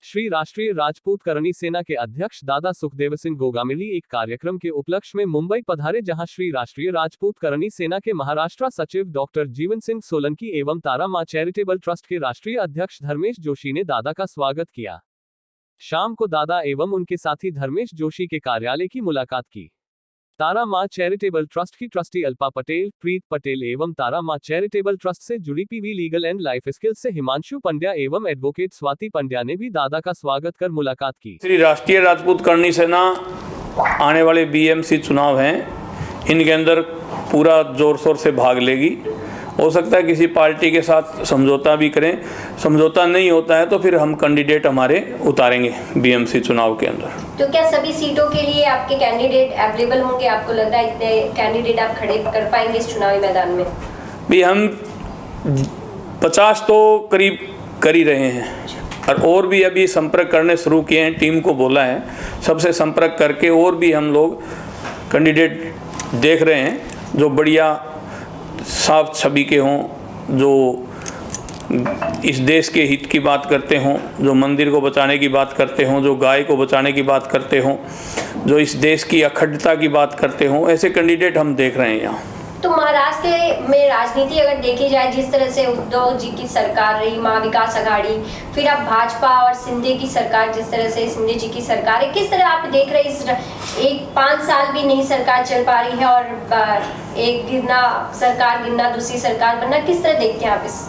श्री राष्ट्रीय राजपूत करणी सेना के अध्यक्ष दादा सुखदेव सिंह गोगामिली एक कार्यक्रम के उपलक्ष्य में मुंबई पधारे, जहां श्री राष्ट्रीय राजपूत करणी सेना के महाराष्ट्र सचिव डॉक्टर जीवन सिंह सोलंकी एवं तारा मां चैरिटेबल ट्रस्ट के राष्ट्रीय अध्यक्ष धर्मेश जोशी ने दादा का स्वागत किया। शाम को दादा एवं उनके साथी धर्मेश जोशी के कार्यालय की मुलाकात की। तारा मां चैरिटेबल ट्रस्ट की ट्रस्टी अल्पा पटेल, प्रीत पटेल एवं तारा मां चैरिटेबल ट्रस्ट से जुड़ी PV legal and life skills से हिमांशु पंड्या एवं एडवोकेट स्वाति पंड्या ने भी दादा का स्वागत कर मुलाकात की। श्री राष्ट्रीय राजपूत करणी सेना आने वाले बीएमसी चुनाव हैं, इनके अंदर पूरा जोर शोर से भाग लेगी। हो सकता है किसी पार्टी के साथ समझौता भी करें, समझौता नहीं होता है तो फिर हम कैंडिडेट हमारे उतारेंगे बीएमसी चुनाव के अंदर। तो क्या सभी सीटों के लिए आपके कैंडिडेट अवेलेबल होंगे? आपको लगता है इतने कैंडिडेट आप खड़े कर पाएंगे इस चुनावी मैदान में? भी हम 50 तो करीब कर ही रहे हैं और भी अभी संपर्क करने शुरू किए हैं। टीम को बोला है, सबसे संपर्क करके और भी हम लोग कैंडिडेट देख रहे हैं जो बढ़िया साफ छवि के हों, जो इस देश के हित की बात करते हों, जो मंदिर को बचाने की बात करते हों, जो गाय को बचाने की बात करते हों, जो इस देश की अखंडता की बात करते हों, ऐसे कैंडिडेट हम देख रहे हैं यहाँ। तो महाराष्ट्र में राजनीति अगर देखी जाए, जिस तरह से उद्धव जी की सरकार रही, महाविकास आघाड़ी, फिर अब भाजपा और शिंदे की सरकार, जिस तरह से शिंदे जी की सरकार है, किस तरह आप देख रहे हैं? इस 5 साल भी नहीं सरकार चल पा रही है और एक गिरना सरकार गिरना, दूसरी सरकार बनना, किस तरह देखते हैं आप इस?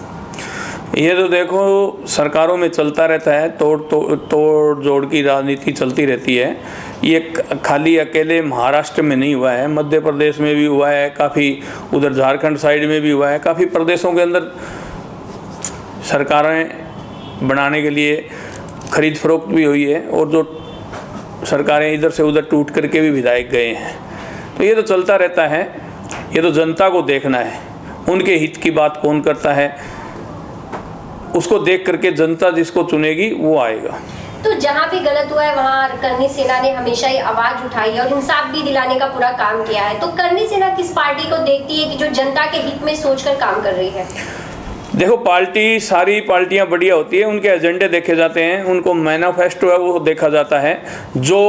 ये तो देखो सरकारों में चलता रहता है, तोड़ जोड़ की राजनीति चलती रहती है। ये खाली अकेले महाराष्ट्र में नहीं हुआ है, मध्य प्रदेश में भी हुआ है, काफ़ी उधर झारखंड साइड में भी हुआ है, काफ़ी प्रदेशों के अंदर सरकारें बनाने के लिए खरीद फरोख्त भी हुई है और जो सरकारें इधर से उधर टूट करके भी विधायक गए हैं। तो ये तो चलता रहता है, ये तो जनता को देखना है, उनके हित की बात कौन करता है, उसको देख करके जनता जिसको चुनेगी वो आएगा। तो जहाँ भी गलत हुआ है वहाँ करणी सेना ने हमेशा ही आवाज उठाई है और इंसाफ भी दिलाने का पूरा काम किया है। तो करणी सेना किस पार्टी को देखती है कि जो जनता के हित में सोचकर काम कर रही है? देखो पार्टी, सारी पार्टियां बढ़िया होती है, उनके एजेंडे देखे जाते हैं, उनको मैनिफेस्टो है वो देखा जाता है। जो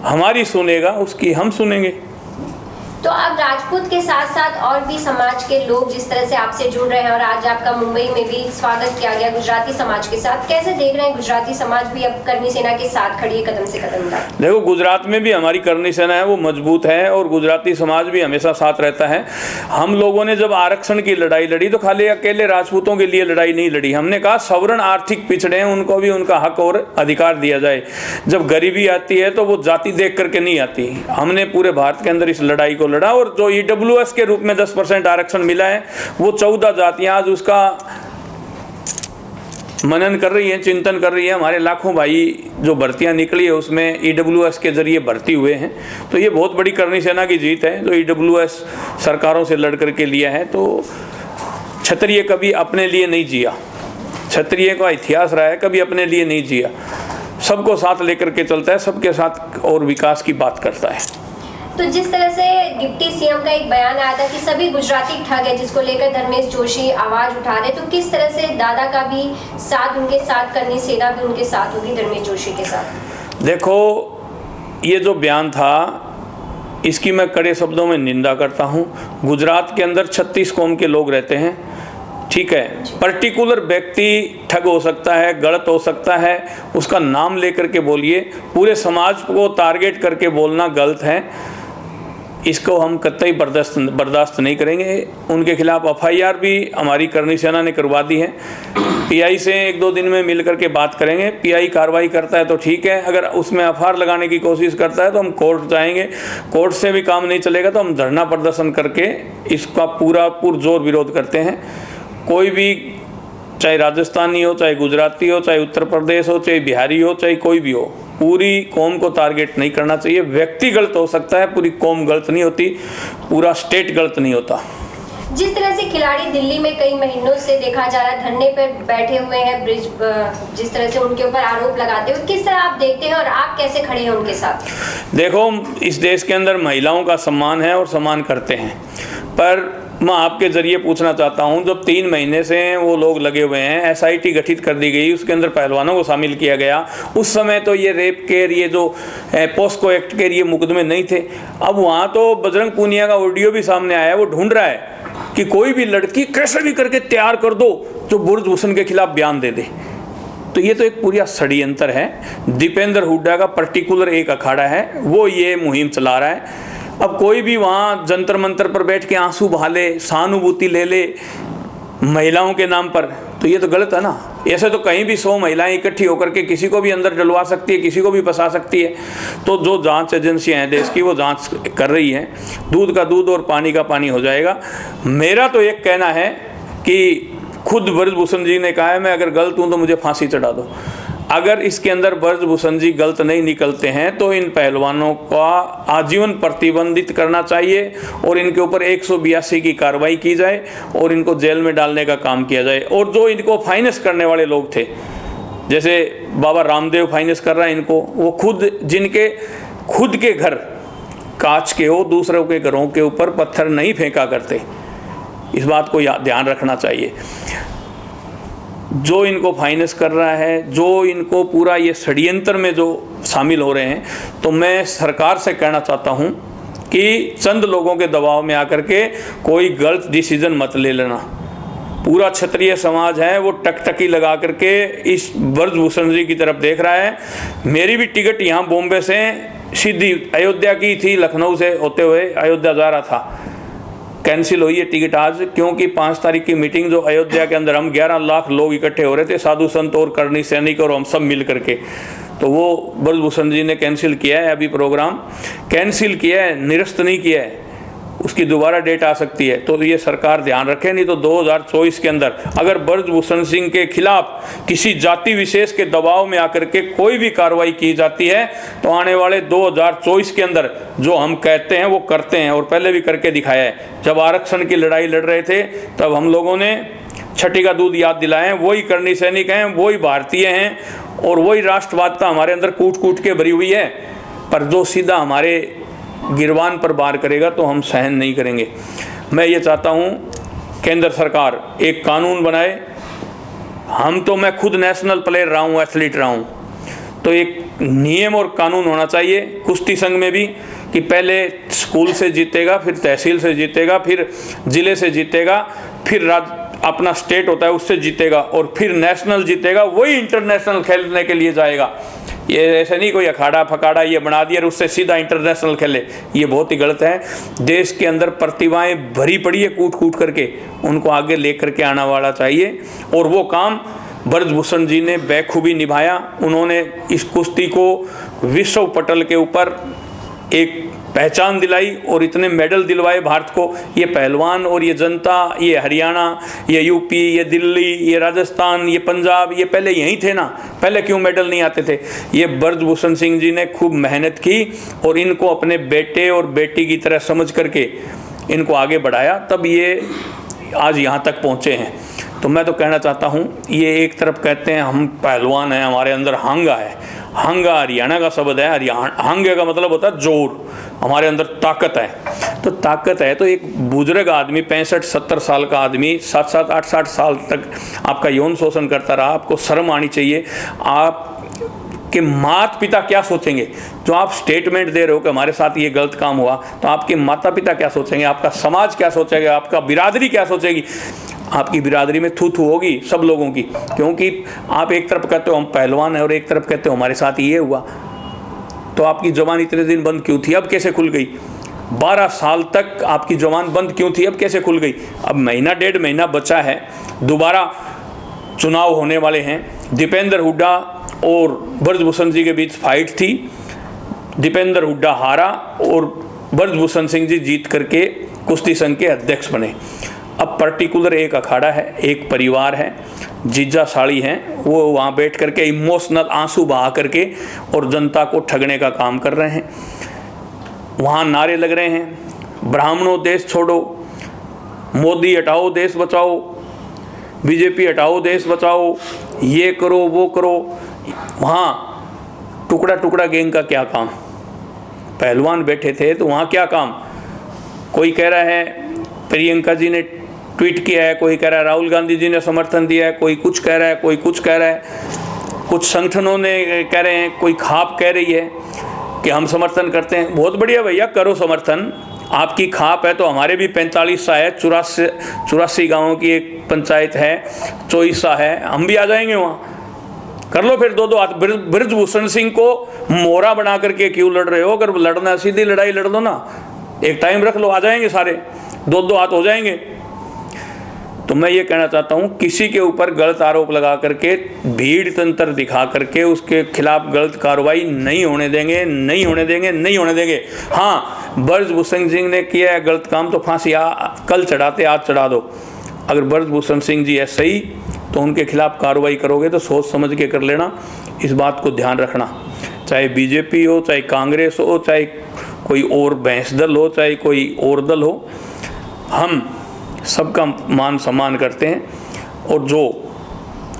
हमारी सुनेगा उसकी हम सुनेंगे। तो अब राजपूत के साथ साथ और भी समाज के लोग जिस तरह से आपसे जुड़ रहे हैं और आज आपका मुंबई में भी स्वागत किया गया गुजराती समाज के साथ, कैसे देख रहे हैं? गुजराती समाज भी अब करणी सेना के साथ खड़ी है कदम से कदम तक। देखो गुजरात में भी हमारी करणी सेना है वो मजबूत है और गुजराती समाज भी हमेशा साथ रहता है। हम लोगों ने जब आरक्षण की लड़ाई लड़ी तो खाली अकेले राजपूतों के लिए लड़ाई नहीं लड़ी, हमने कहा सवर्ण आर्थिक पिछड़े हैं उनको भी उनका हक और अधिकार दिया जाए। जब गरीबी आती है तो वो जाति देख करके नहीं आती। हमने पूरे भारत के अंदर इस लड़ाई को लड़ा और जो ईडब्ल्यूएस के रूप में 10% आरक्षण मिला है वो 14 जातियां आज उसका मनन कर रही हैं, चिंतन कर रही है। हमारे लाखों भाई जो भर्तियां निकली है उसमें ईडब्ल्यूएस के जरिए भर्ती हुए हैं। तो ये बहुत बड़ी करणी सेना की जीत है जो ईडब्ल्यूएस सरकारों से लड़ करके लिया है। तो क्षत्रिय कभी अपने लिए नहीं जिया, क्षत्रिय का इतिहास रहा है, कभी अपने लिए नहीं जिया, सबको साथ लेकर के चलता है, सबके साथ और विकास की बात करता है। तो जिस तरह से डिप्टी सीएम का एक बयान आया था कि सभी गुजराती ठग है, जिसको लेकर धर्मेश जोशी आवाज उठा रहे, तो किस तरह से दादा का भी साथ उनके साथ, करणी सेना भी उनके साथ होगी धर्मेश जोशी के साथ? देखो ये जो बयान था इसकी मैं कड़े शब्दों में निंदा करता हूँ। गुजरात के अंदर 36 कौम के लोग रहते हैं, ठीक है। पर्टिकुलर व्यक्ति ठग हो सकता है, गलत हो सकता है, उसका नाम लेकर के बोलिए, पूरे समाज को टारगेट करके बोलना गलत है। इसको हम कतई बर्दाश्त नहीं करेंगे। उनके खिलाफ एफआईआर भी हमारी करणी सेना ने करवा दी है। पीआई से 1-2 दिन में मिल करके बात करेंगे। पीआई कार्रवाई करता है तो ठीक है, अगर उसमें एफआईआर लगाने की कोशिश करता है तो हम कोर्ट जाएंगे। कोर्ट से भी काम नहीं चलेगा तो हम धरना प्रदर्शन करके इसका पूरा पुरजोर विरोध करते हैं। कोई भी, चाहे राजस्थानी हो, चाहे गुजराती हो, चाहे उत्तर प्रदेश हो, चाहे बिहारी हो, चाहे कोई भी हो, पूरी कौम को टारगेट नहीं करना चाहिए। व्यक्ति गलत हो सकता है, पूरी कौम गलत नहीं होती, पूरा स्टेट गलत नहीं होता। जिस तरह से खिलाड़ी दिल्ली में कई महीनों से देखा जा रहा है धरने पर बैठे हुए हैं, ब्रिज जिस तरह से उनके ऊपर आरोप लगाते हुए, किस तरह आप देखते हैं और आप कैसे खड़े हैं उनके साथ? देखो इस देश के अंदर महिलाओं का सम्मान है और सम्मान करते हैं, पर मैं आपके जरिए पूछना चाहता हूं, जब 3 महीने से वो लोग लगे हुए हैं, एसआईटी गठित कर दी गई, उसके अंदर पहलवानों को शामिल किया गया, उस समय तो ये रेप के ये जो पोस्को एक्ट के ये मुकदमे नहीं थे। अब वहाँ तो बजरंग पूनिया का ऑडियो भी सामने आया है, वो ढूंढ रहा है कि कोई भी लड़की कैसे भी करके तैयार कर दो जो बुर्जभूषण के खिलाफ बयान दे दे। तो ये तो एक पूरा षड्यंत्र है। दीपेंद्र हुड्डा का पर्टिकुलर एक अखाड़ा है, वो ये मुहिम चला रहा है। अब कोई भी वहाँ जंतर मंतर पर बैठ के आंसू बहा ले, सहानुभूति ले ले महिलाओं के नाम पर, तो ये तो गलत है ना। ऐसे तो कहीं भी 100 महिलाएं इकट्ठी होकर के किसी को भी अंदर डलवा सकती है, किसी को भी फंसा सकती है। तो जो जांच एजेंसियां हैं देश की, वो जांच कर रही हैं, दूध का दूध और पानी का पानी हो जाएगा। मेरा तो एक कहना है कि खुद ब्रजभूषण जी ने कहा है, मैं अगर गलत हूँ तो मुझे फांसी चढ़ा दो। अगर इसके अंदर ब्रजभूषण जी गलत नहीं निकलते हैं तो इन पहलवानों का आजीवन प्रतिबंधित करना चाहिए और इनके ऊपर 182 की कार्रवाई की जाए और इनको जेल में डालने का काम किया जाए। और जो इनको फाइनेंस करने वाले लोग थे, जैसे बाबा रामदेव फाइनेंस कर रहा है इनको, वो खुद जिनके खुद के घर कांच के हो, दूसरों के घरों के ऊपर पत्थर नहीं फेंका करते। इस बात को ध्यान रखना चाहिए। जो इनको फाइनेंस कर रहा है, जो इनको पूरा ये षड्यंत्र में जो शामिल हो रहे हैं, तो मैं सरकार से कहना चाहता हूं कि चंद लोगों के दबाव में आकर के कोई गलत डिसीजन मत ले लेना। पूरा क्षत्रिय समाज है वो टकटकी लगा करके इस ब्रजभूषण जी की तरफ देख रहा है। मेरी भी टिकट यहाँ बॉम्बे से सीधी अयोध्या की थी, लखनऊ से होते हुए अयोध्या जा रहा था, कैंसिल हुई है टिकट आज, क्योंकि 5 तारीख की मीटिंग जो अयोध्या के अंदर हम 11 लाख लोग इकट्ठे हो रहे थे, साधु संत और करनी सैनिक और हम सब मिल करके, तो वो ब्रजभूषण जी ने कैंसिल किया है। अभी प्रोग्राम कैंसिल किया है, निरस्त नहीं किया है, उसकी दोबारा डेट आ सकती है। तो ये सरकार ध्यान रखे, नहीं तो 2024 के अंदर अगर ब्रजभूषण सिंह के खिलाफ किसी जाति विशेष के दबाव में आकर के कोई भी कार्रवाई की जाती है तो आने वाले 2024 के अंदर जो हम कहते हैं वो करते हैं, और पहले भी करके दिखाया है। जब आरक्षण की लड़ाई लड़ रहे थे तब हम लोगों ने छठी का दूध याद दिलाए, वही करनी सैनिक हैं, वही भारतीय हैं और वही राष्ट्रवादता हमारे अंदर कूट कूट के भरी हुई है। पर जो सीधा हमारे गिरवान पर वार करेगा तो हम सहन नहीं करेंगे। मैं ये चाहता हूँ केंद्र सरकार एक कानून बनाए। मैं खुद नेशनल प्लेयर रहा हूँ, एथलीट रहा हूँ, तो एक नियम और कानून होना चाहिए कुश्ती संघ में भी कि पहले स्कूल से जीतेगा, फिर तहसील से जीतेगा, फिर जिले से जीतेगा, फिर अपना स्टेट होता है उससे जीतेगा और फिर नेशनल जीतेगा, वही इंटरनेशनल खेलने के लिए जाएगा। ये ऐसे नहीं कोई अखाड़ा फकाड़ा ये बना दिया और उससे सीधा इंटरनेशनल खेले, ये बहुत ही गलत है। देश के अंदर प्रतिभाएं भरी पड़ी है कूट कूट करके, उनको आगे लेकर के आना वाला चाहिए और वो काम ब्रजभूषण जी ने बेखूबी निभाया। उन्होंने इस कुश्ती को विश्व पटल के ऊपर एक पहचान दिलाई और इतने मेडल दिलवाए भारत को। ये पहलवान और ये जनता, ये हरियाणा, ये यूपी, ये दिल्ली, ये राजस्थान, ये पंजाब, ये पहले यहीं थे ना, पहले क्यों मेडल नहीं आते थे? ये ब्रजभूषण सिंह जी ने खूब मेहनत की और इनको अपने बेटे और बेटी की तरह समझ करके इनको आगे बढ़ाया, तब ये आज यहाँ तक पहुँचे हैं। तो मैं तो कहना चाहता हूँ, ये एक तरफ कहते हैं हम पहलवान हैं, हमारे अंदर हंगा है, हंगा हरियाणा का शब्द है, हंगे का मतलब होता है जोर, हमारे अंदर ताकत है। तो ताकत है तो एक बुजुर्ग आदमी 65-70 साल का आदमी 7-7, 8-8 साल तक आपका यौन शोषण करता रहा, आपको शर्म आनी चाहिए। आप कि माता पिता क्या सोचेंगे? जो आप स्टेटमेंट दे रहे हो कि हमारे साथ ये गलत काम हुआ, तो आपके माता पिता क्या सोचेंगे, आपका समाज क्या सोचेगा, आपका बिरादरी क्या सोचेगी? आपकी बिरादरी में थू थू होगी सब लोगों की, क्योंकि आप एक तरफ कहते हो हम पहलवान हैं और एक तरफ कहते हो हमारे साथ ये हुआ। तो आपकी जुबान इतने दिन बंद क्यों थी, अब कैसे खुल गई? 12 साल तक आपकी जुबान बंद क्यों थी, अब कैसे खुल गई? अब महीना 1.5 महीना बचा है, दोबारा चुनाव होने वाले हैं। दीपेंद्र हुड्डा और ब्रजभूषण जी के बीच फाइट थी, दीपेंद्र हुड्डा हारा और ब्रजभूषण सिंह जी जीत करके कुश्ती संघ के अध्यक्ष बने। अब पर्टिकुलर एक अखाड़ा है, एक परिवार है, जीजा साड़ी हैं, वो वहाँ बैठ करके इमोशनल आंसू बहा करके और जनता को ठगने का काम कर रहे हैं। वहाँ नारे लग रहे हैं, ब्राह्मणों देश छोड़ो, मोदी हटाओ देश बचाओ, बीजेपी हटाओ देश बचाओ, ये करो वो करो। वहाँ टुकड़ा टुकड़ा गैंग का क्या काम? पहलवान बैठे थे तो वहाँ क्या काम? कोई कह रहा है प्रियंका जी ने ट्वीट किया है, कोई कह रहा है राहुल गांधी जी ने समर्थन दिया है, कोई कुछ कह रहा है, कोई कुछ कह रहा है, कुछ संगठनों ने कह रहे हैं, कोई खाप कह रही है कि हम समर्थन करते हैं। बहुत बढ़िया भैया, करो समर्थन। आपकी खाप है तो हमारे भी 45 सा है, 84 गाँवों की एक पंचायत है, 24 सा है, हम भी आ जाएंगे वहाँ। कर लो फिर 2-2 हाथ। बृजभूषण सिंह को मोहरा बना करके क्यों लड़ रहे हो? अगर लड़ना सीधी लड़ाई लड़ दो ना, एक टाइम रख लो, आ जाएंगे सारे, 2-2 हाथ हो जाएंगे। तो मैं ये कहना चाहता हूँ, किसी के ऊपर गलत आरोप लगा करके, भीड़ तंत्र दिखा करके उसके खिलाफ गलत कार्रवाई नहीं होने देंगे, नहीं होने देंगे, नहीं होने देंगे। हाँ, बृजभूषण सिंह ने किया है गलत काम तो फांसी कल चढ़ाते आज चढ़ा दो। अगर बृजभूषण सिंह जी है सही तो उनके खिलाफ कार्रवाई करोगे तो सोच समझ के कर लेना। इस बात को ध्यान रखना, चाहे बीजेपी हो, चाहे कांग्रेस हो, चाहे कोई और भैंस दल हो, चाहे कोई और दल हो, हम सबका मान सम्मान करते हैं और जो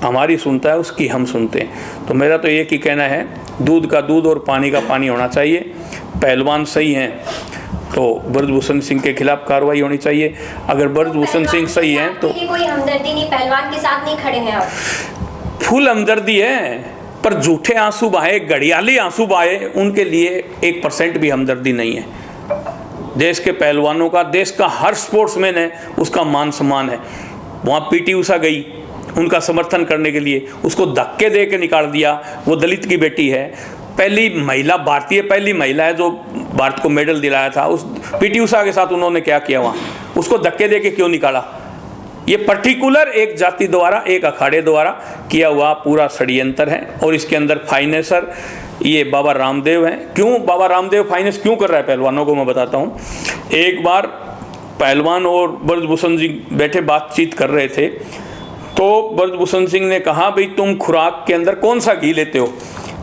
हमारी सुनता है उसकी हम सुनते हैं। तो मेरा तो एक ही कहना है, दूध का दूध और पानी का पानी होना चाहिए। पहलवान सही हैं तो बृजभूषण सिंह के खिलाफ कार्रवाई होनी चाहिए। अगर बृजभूषण सिंह सही हैं तो कोई हमदर्दी नहीं, पहलवान के साथ नहीं खड़े हैं आप? फुल हमदर्दी है, पर झूठे आंसू बहाए, घड़ियाली आंसू बहाए, उनके लिए 1% भी हमदर्दी नहीं है। देश के पहलवानों का, देश का हर स्पोर्ट्समैन है, उसका मान सम्मान है। वहाँ पीटी उषा गई उनका समर्थन करने के लिए, उसको धक्के दे के निकाल दिया। वो दलित की बेटी है, पहली महिला, भारतीय पहली महिला है जो भारत को मेडल दिलाया था। उस पीटी उषा के साथ उन्होंने क्या किया वहाँ? उसको धक्के दे के क्यों निकाला? ये पर्टिकुलर एक जाति द्वारा, एक अखाड़े द्वारा किया हुआ पूरा षड्यंत्र है और इसके अंदर फाइनेंसर ये बाबा रामदेव हैं। क्यों बाबा रामदेव फाइनेंस क्यों कर रहा है पहलवानों को, मैं बताता हूँ। एक बार पहलवान और बृजभूषण जी बैठे बातचीत कर रहे थे तो बृजभूषण सिंह ने कहा, भाई तुम खुराक के अंदर कौन सा घी लेते हो?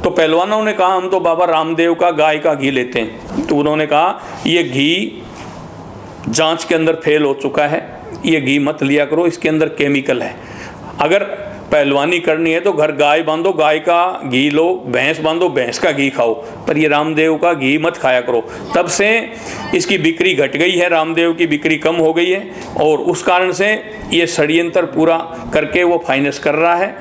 तो पहलवानों ने कहा, हम तो बाबा रामदेव का गाय का घी लेते हैं। तो उन्होंने कहा, ये घी जांच के अंदर फेल हो चुका है, ये घी मत लिया करो, इसके अंदर केमिकल है। अगर पहलवानी करनी है तो घर गाय बांधो, गाय का घी लो, भैंस बांधो, भैंस का घी खाओ, पर ये रामदेव का घी मत खाया करो। तब से इसकी बिक्री घट गई है, रामदेव की बिक्री कम हो गई है और उस कारण से ये षड्यंत्र पूरा करके वो फाइनेंस कर रहा है।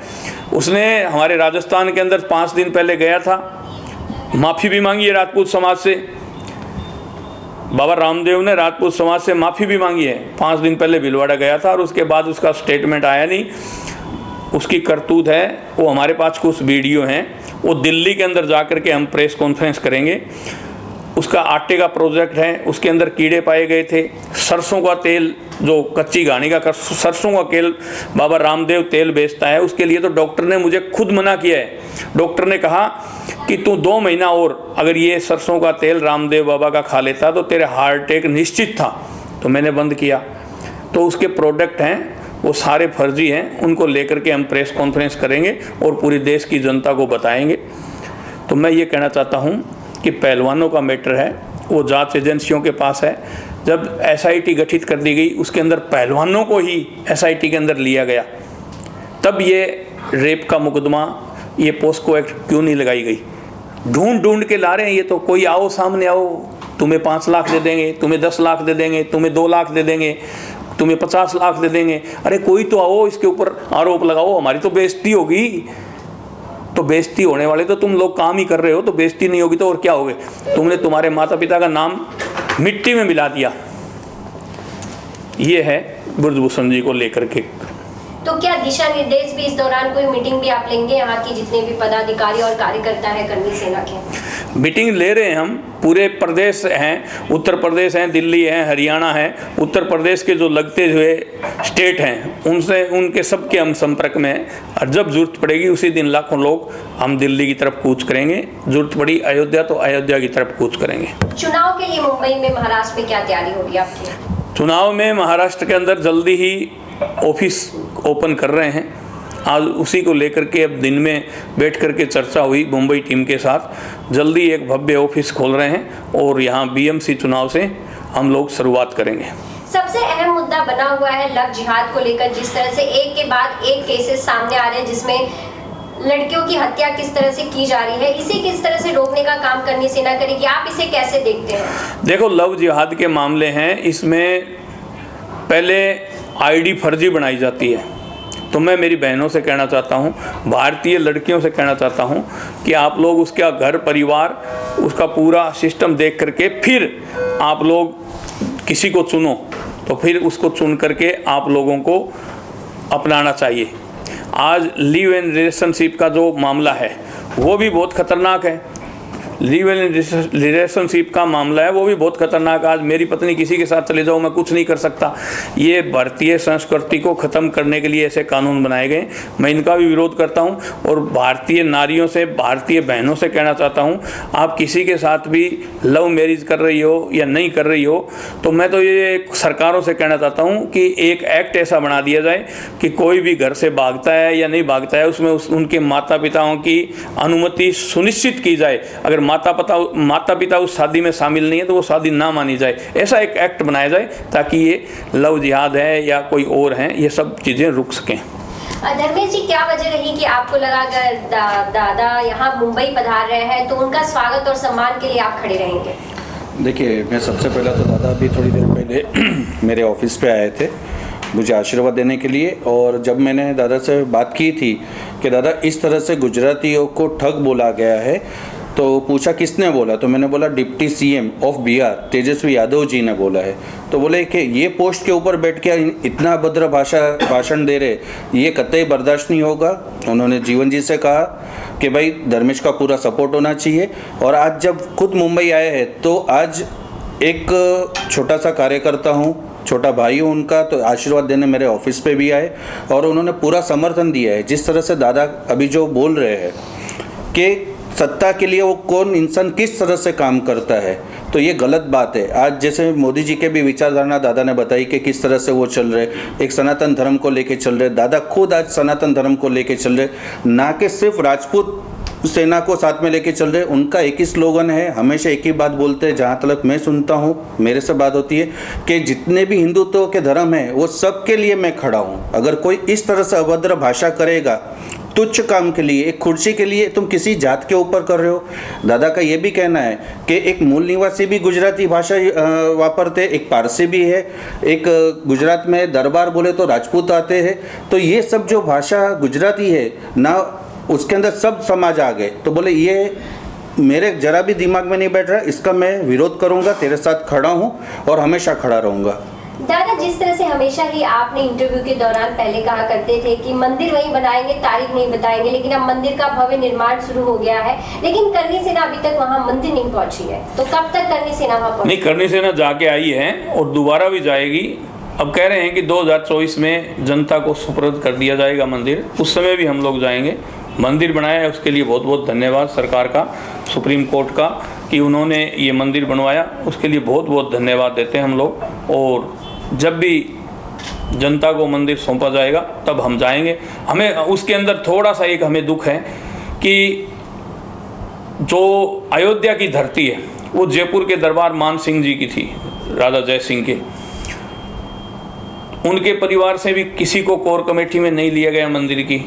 उसने हमारे राजस्थान के अंदर 5 दिन पहले गया था, माफ़ी भी मांगी है राजपूत समाज से। बाबा रामदेव ने राजपूत समाज से माफ़ी भी मांगी है। 5 दिन पहले भीलवाड़ा गया था और उसके बाद उसका स्टेटमेंट आया नहीं। उसकी करतूत है, वो हमारे पास कुछ वीडियो हैं, वो दिल्ली के अंदर जा कर के हम प्रेस कॉन्फ्रेंस करेंगे। उसका आटे का प्रोजेक्ट है, उसके अंदर कीड़े पाए गए थे। सरसों का तेल, जो कच्ची घानी का सरसों का तेल बाबा रामदेव तेल बेचता है, उसके लिए तो डॉक्टर ने मुझे खुद मना किया है। डॉक्टर ने कहा कि तू 2 महीना और अगर ये सरसों का तेल रामदेव बाबा का खा लेता तो तेरे हार्ट अटैक निश्चित था। तो मैंने बंद किया। तो उसके प्रोडक्ट हैं वो सारे फर्जी हैं, उनको लेकर के हम प्रेस कॉन्फ्रेंस करेंगे और पूरी देश की जनता को बताएंगे। तो मैं ये कहना चाहता हूँ कि पहलवानों का मैटर है वो जांच एजेंसियों के पास है। जब एसआईटी गठित कर दी गई, उसके अंदर पहलवानों को ही एसआईटी के अंदर लिया गया, तब ये रेप का मुकदमा, ये पोस्को एक्ट क्यों नहीं लगाई गई? ढूंढ ढूंढ के ला रहे हैं ये तो। कोई आओ, सामने आओ, तुम्हें 5 लाख दे देंगे, तुम्हें 10 लाख दे देंगे, तुम्हें 2 लाख दे देंगे, तुम्हें 50 लाख दे देंगे। अरे कोई तो आओ, इसके ऊपर आरोप लगाओ, हमारी तो बेइज्जती होगी। तो बेइज्जती होने वाले तो तुम लोग काम ही कर रहे हो, तो बेइज्जती नहीं होगी तो और क्या होगे? तुमने तुम्हारे माता पिता का नाम मिट्टी में मिला दिया। ये है बृजभूषण जी को लेकर के। तो क्या दिशा निर्देश भी इस दौरान, कोई मीटिंग भी आप लेंगे यहाँ की जितने भी पदाधिकारी और कार्यकर्ता है कर्मी सेना के? मीटिंग ले रहे हैं हम, पूरे प्रदेश हैं, उत्तर प्रदेश हैं, दिल्ली है, हरियाणा है, उत्तर प्रदेश के जो लगते हुए स्टेट हैं उनसे, उनके सबके हम संपर्क में हैं। और जब जरूरत पड़ेगी उसी दिन लाखों लोग हम दिल्ली की तरफ कूच करेंगे। जरूरत पड़ी अयोध्या तो अयोध्या की तरफ कूच करेंगे। चुनाव के लिए मुंबई में, महाराष्ट्र में क्या तैयारी होगी आपकी? चुनाव में महाराष्ट्र के अंदर जल्दी ही ऑफिस ओपन कर रहे हैं। आज उसी को लेकर के अब दिन में बैठ कर के चर्चा हुई मुंबई टीम के साथ। जल्दी एक भव्य ऑफिस खोल रहे हैं और यहाँ बीएमसी चुनाव से हम लोग शुरुआत करेंगे। सबसे अहम मुद्दा बना हुआ है लव जिहाद को लेकर, जिस तरह से एक के बाद एक केसेस सामने आ रहे हैं जिसमें लड़कियों की हत्या किस तरह से की जा रही है। इसे किस तरह से रोकने का काम कर्मी सेना करेगी, आप इसे कैसे देखते हैं? देखो, लव जिहाद के मामले हैं, इसमें पहले आईडी फर्जी बनाई जाती है। तो मैं मेरी बहनों से कहना चाहता हूँ, भारतीय लड़कियों से कहना चाहता हूँ कि आप लोग उसका घर परिवार, उसका पूरा सिस्टम देख करके फिर आप लोग किसी को चुनो, तो फिर उसको चुन करके आप लोगों को अपनाना चाहिए। आज लिव इन रिलेशनशिप का जो मामला है वो भी बहुत खतरनाक है। लिव इन रिलेशनशिप का मामला है वो भी बहुत खतरनाक। आज मेरी पत्नी किसी के साथ चले जाओ, मैं कुछ नहीं कर सकता। ये भारतीय संस्कृति को ख़त्म करने के लिए ऐसे कानून बनाए गए, मैं इनका भी विरोध करता हूँ। और भारतीय नारियों से, भारतीय बहनों से कहना चाहता हूँ, आप किसी के साथ भी लव मैरिज कर रही हो या नहीं कर रही हो, तो मैं तो ये सरकारों से कहना चाहता हूँ कि एक एक्ट ऐसा बना दिया जाए कि कोई भी घर से भागता है या नहीं भागता है, उसमें उनके माता पिताओं की अनुमति सुनिश्चित की जाए। अगर माता पिता उस शादी में शामिल नहीं है तो वो शादी ना मानी जाए। ऐसा एक एक्ट बनाया जाए ताकि ये लव जिहाद है या कोई और हैं, ये सब चीज़ें रुक सकें। धर्मेश जी, क्या वजह रही कि आपको लगा अगर दादा यहाँ मुंबई पधार रहे हैं तो उनका स्वागत और सम्मान के लिए आप खड़े रहेंगे? देखिए, मैं सबसे पहला तो दादा अभी थोड़ी देर पहले मेरे ऑफिस पे आए थे मुझे आशीर्वाद देने के लिए। और जब मैंने दादा से बात की थी कि दादा इस तरह से गुजरातियों को ठग बोला गया है, तो पूछा किसने बोला, तो मैंने बोला deputy CM of Bihar Tejashwi Yadav ji ने बोला है। तो बोले कि ये पोस्ट के ऊपर बैठ के इतना अभद्र भाषण दे रहे, ये कतई बर्दाश्त नहीं होगा। उन्होंने जीवन जी से कहा कि भाई धर्मेश का पूरा सपोर्ट होना चाहिए। और आज जब खुद मुंबई आए हैं तो आज एक छोटा सा कार्यकर्ता हूँ, छोटा भाई हूँ उनका, तो आशीर्वाद देने मेरे ऑफिस पे भी आए और उन्होंने पूरा समर्थन दिया है। जिस तरह से दादा अभी जो बोल रहे हैं कि सत्ता के लिए वो कौन इंसान किस तरह से काम करता है, तो ये गलत बात है। आज जैसे मोदी जी के भी विचारधारा दादा ने बताई कि किस तरह से वो चल रहे, एक सनातन धर्म को लेके चल रहे। दादा खुद आज सनातन धर्म को लेके चल रहे, ना कि सिर्फ राजपूत सेना को साथ में लेके चल रहे। उनका एक ही स्लोगन है, हमेशा एक ही बात बोलते हैं, जहाँ तक मैं सुनता हूँ, मेरे से बात होती है कि जितने भी हिंदुत्व के धर्म हैं वो सब के लिए मैं खड़ा हूँ। अगर कोई इस तरह से अभद्र भाषा करेगा तुच्छ काम के लिए, एक कुर्सी के लिए, तुम किसी जात के ऊपर कर रहे हो। दादा का ये भी कहना है कि एक मूल निवासी भी गुजराती भाषा वापरते, एक पारसी भी है, एक गुजरात में दरबार बोले तो राजपूत आते हैं। तो ये सब जो भाषा गुजराती है ना, उसके अंदर सब समाज आ गए। तो बोले ये मेरे जरा भी दिमाग में नहीं बैठ रहा, इसका मैं विरोध करूँगा, तेरे साथ खड़ा हूँ और हमेशा खड़ा रहूँगा। दादा, जिस तरह से हमेशा ही आपने इंटरव्यू के दौरान पहले कहा करते थे कि मंदिर वहीं बनाएंगे, तारीख नहीं बताएंगे, लेकिन अब मंदिर का भव्य निर्माण शुरू हो गया है, लेकिन करनी सेना अभी तक वहां मंदिर नहीं पहुंची है, तो कब तक करनी सेना वहां पहुंचेगी? नहीं, करनी सेना जाके आई है और दोबारा भी जाएगी। अब कह रहे हैं कि 2024 में जनता को सुपुर्द कर दिया जाएगा मंदिर, उस समय भी हम लोग जाएंगे। मंदिर बनाया है उसके लिए बहुत बहुत धन्यवाद सरकार का, सुप्रीम कोर्ट का, कि उन्होंने ये मंदिर बनवाया, उसके लिए बहुत बहुत धन्यवाद देते हैं हम लोग। और जब भी जनता को मंदिर सौंपा जाएगा तब हम जाएंगे। हमें उसके अंदर थोड़ा सा एक हमें दुख है कि जो अयोध्या की धरती है वो जयपुर के दरबार मान सिंह जी की थी, राजा जय सिंह के। उनके परिवार से भी किसी को कोर कमेटी में नहीं लिया गया मंदिर की,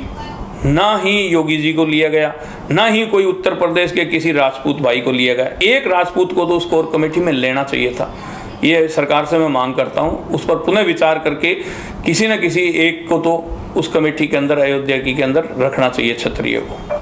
ना ही योगी जी को लिया गया, ना ही कोई उत्तर प्रदेश के किसी राजपूत भाई को लिया गया। एक राजपूत को तो उस कोर कमेटी में लेना चाहिए था। ये सरकार से मैं मांग करता हूँ, उस पर पुनः विचार करके किसी न किसी एक को तो उस कमेटी के अंदर, अयोध्या की के अंदर रखना चाहिए, क्षत्रिय को।